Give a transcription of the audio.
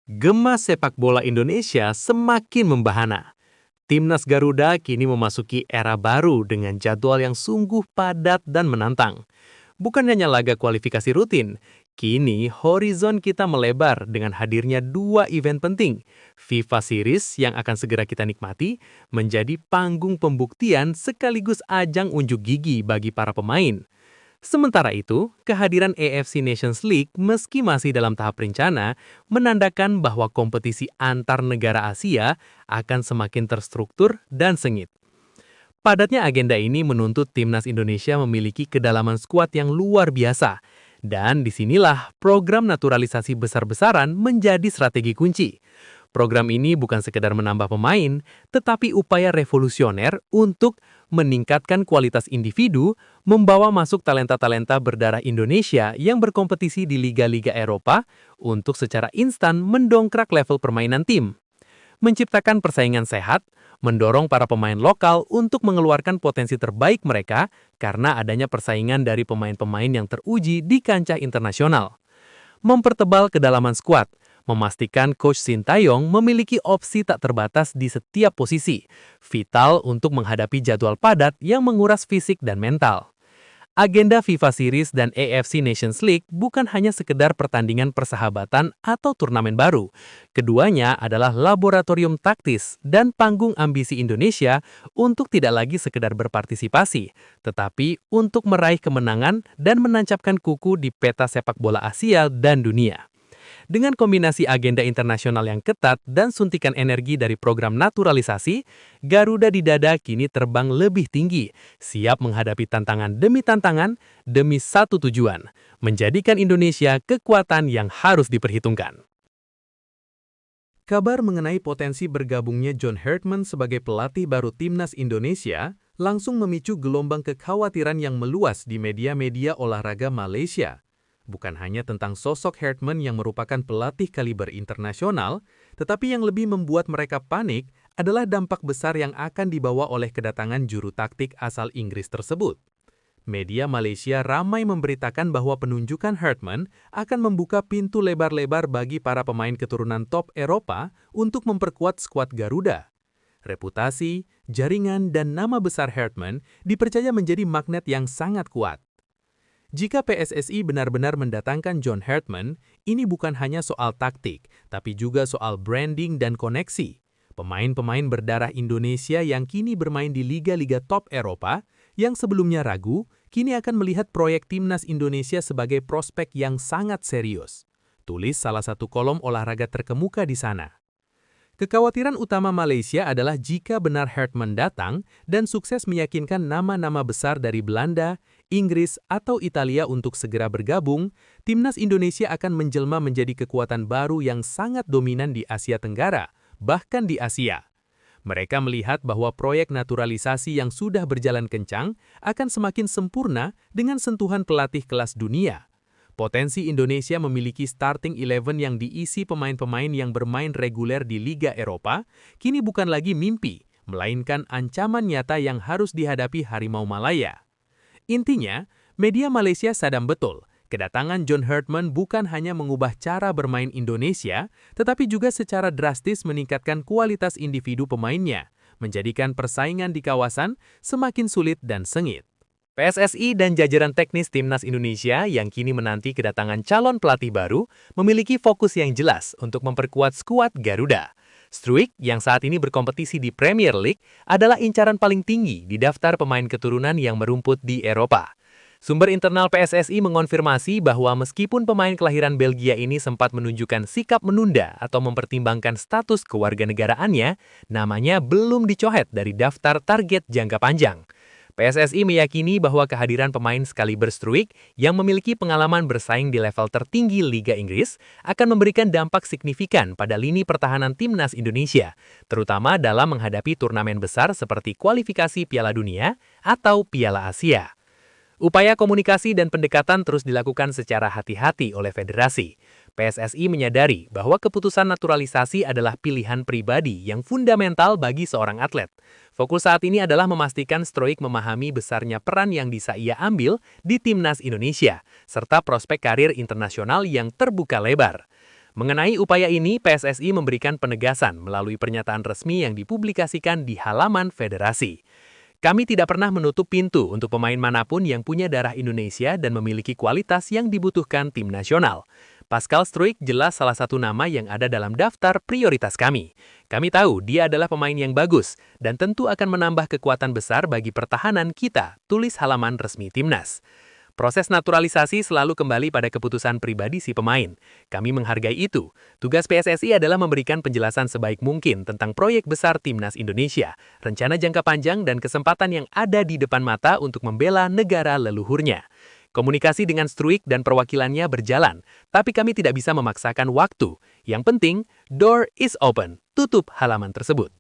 Gema sepak bola Indonesia semakin membahana. Timnas Garuda kini memasuki era baru dengan jadwal yang sungguh padat dan menantang. Bukan hanya laga kualifikasi rutin, kini horizon kita melebar dengan hadirnya dua event penting. FIFA Series yang akan segera kita nikmati menjadi panggung pembuktian sekaligus ajang unjuk gigi bagi para pemain. Sementara itu, kehadiran AFC Nations League meski masih dalam tahap rencana, menandakan bahwa kompetisi antar negara Asia akan semakin terstruktur dan sengit. Padatnya agenda ini menuntut timnas Indonesia memiliki kedalaman skuad yang luar biasa. Dan disinilah program naturalisasi besar-besaran menjadi strategi kunci. Program ini bukan sekedar menambah pemain, tetapi upaya revolusioner untuk meningkatkan kualitas individu, membawa masuk talenta-talenta berdarah Indonesia yang berkompetisi di liga-liga Eropa untuk secara instan mendongkrak level permainan tim. Menciptakan persaingan sehat, mendorong para pemain lokal untuk mengeluarkan potensi terbaik mereka karena adanya persaingan dari pemain-pemain yang teruji di kancah internasional. Mempertebal kedalaman skuad, memastikan Coach Sintayong memiliki opsi tak terbatas di setiap posisi, vital untuk menghadapi jadwal padat yang menguras fisik dan mental. Agenda FIFA Series dan AFC Nations League bukan hanya sekedar pertandingan persahabatan atau turnamen baru. Keduanya adalah laboratorium taktis dan panggung ambisi Indonesia untuk tidak lagi sekedar berpartisipasi, tetapi untuk meraih kemenangan dan menancapkan kuku di peta sepak bola Asia dan dunia. Dengan kombinasi agenda internasional yang ketat dan suntikan energi dari program naturalisasi, Garuda di dada kini terbang lebih tinggi, siap menghadapi tantangan demi satu tujuan, menjadikan Indonesia kekuatan yang harus diperhitungkan. Kabar mengenai potensi bergabungnya John Hartman sebagai pelatih baru timnas Indonesia langsung memicu gelombang kekhawatiran yang meluas di media-media olahraga Malaysia. Bukan hanya tentang sosok Hartman yang merupakan pelatih kaliber internasional, tetapi yang lebih membuat mereka panik adalah dampak besar yang akan dibawa oleh kedatangan juru taktik asal Inggris tersebut. Media Malaysia ramai memberitakan bahwa penunjukan Hartman akan membuka pintu lebar-lebar bagi para pemain keturunan top Eropa untuk memperkuat skuad Garuda. Reputasi, jaringan, dan nama besar Hartman dipercaya menjadi magnet yang sangat kuat. Jika PSSI benar-benar mendatangkan John Hartman, ini bukan hanya soal taktik, tapi juga soal branding dan koneksi. Pemain-pemain berdarah Indonesia yang kini bermain di liga-liga top Eropa, yang sebelumnya ragu, kini akan melihat proyek timnas Indonesia sebagai prospek yang sangat serius. Tulis salah satu kolom olahraga terkemuka di sana. Kekhawatiran utama Malaysia adalah jika benar Hartman datang dan sukses meyakinkan nama-nama besar dari Belanda, Inggris, atau Italia untuk segera bergabung, timnas Indonesia akan menjelma menjadi kekuatan baru yang sangat dominan di Asia Tenggara, bahkan di Asia. Mereka melihat bahwa proyek naturalisasi yang sudah berjalan kencang akan semakin sempurna dengan sentuhan pelatih kelas dunia. Potensi Indonesia memiliki starting 11 yang diisi pemain-pemain yang bermain reguler di Liga Eropa, kini bukan lagi mimpi, melainkan ancaman nyata yang harus dihadapi Harimau Malaya. Intinya, media Malaysia sadar betul, kedatangan John Hartman bukan hanya mengubah cara bermain Indonesia, tetapi juga secara drastis meningkatkan kualitas individu pemainnya, menjadikan persaingan di kawasan semakin sulit dan sengit. PSSI dan jajaran teknis Timnas Indonesia yang kini menanti kedatangan calon pelatih baru memiliki fokus yang jelas untuk memperkuat skuad Garuda. Struijk yang saat ini berkompetisi di Premier League adalah incaran paling tinggi di daftar pemain keturunan yang merumput di Eropa. Sumber internal PSSI mengonfirmasi bahwa meskipun pemain kelahiran Belgia ini sempat menunjukkan sikap menunda atau mempertimbangkan status kewarganegaraannya, namanya belum dicoret dari daftar target jangka panjang. PSSI meyakini bahwa kehadiran pemain sekaliber Struijk yang memiliki pengalaman bersaing di level tertinggi Liga Inggris akan memberikan dampak signifikan pada lini pertahanan timnas Indonesia, terutama dalam menghadapi turnamen besar seperti kualifikasi Piala Dunia atau Piala Asia. Upaya komunikasi dan pendekatan terus dilakukan secara hati-hati oleh federasi. PSSI menyadari bahwa keputusan naturalisasi adalah pilihan pribadi yang fundamental bagi seorang atlet. Fokus saat ini adalah memastikan Struijk memahami besarnya peran yang bisa ia ambil di timnas Indonesia, serta prospek karir internasional yang terbuka lebar. Mengenai upaya ini, PSSI memberikan penegasan melalui pernyataan resmi yang dipublikasikan di halaman federasi. Kami tidak pernah menutup pintu untuk pemain manapun yang punya darah Indonesia dan memiliki kualitas yang dibutuhkan tim nasional. Pascal Struijk jelas salah satu nama yang ada dalam daftar prioritas kami. Kami tahu dia adalah pemain yang bagus dan tentu akan menambah kekuatan besar bagi pertahanan kita, tulis halaman resmi Timnas. Proses naturalisasi selalu kembali pada keputusan pribadi si pemain. Kami menghargai itu. Tugas PSSI adalah memberikan penjelasan sebaik mungkin tentang proyek besar Timnas Indonesia, rencana jangka panjang dan kesempatan yang ada di depan mata untuk membela negara leluhurnya. Komunikasi dengan Struijk dan perwakilannya berjalan, tapi kami tidak bisa memaksakan waktu. Yang penting, door is open. Tutup halaman tersebut.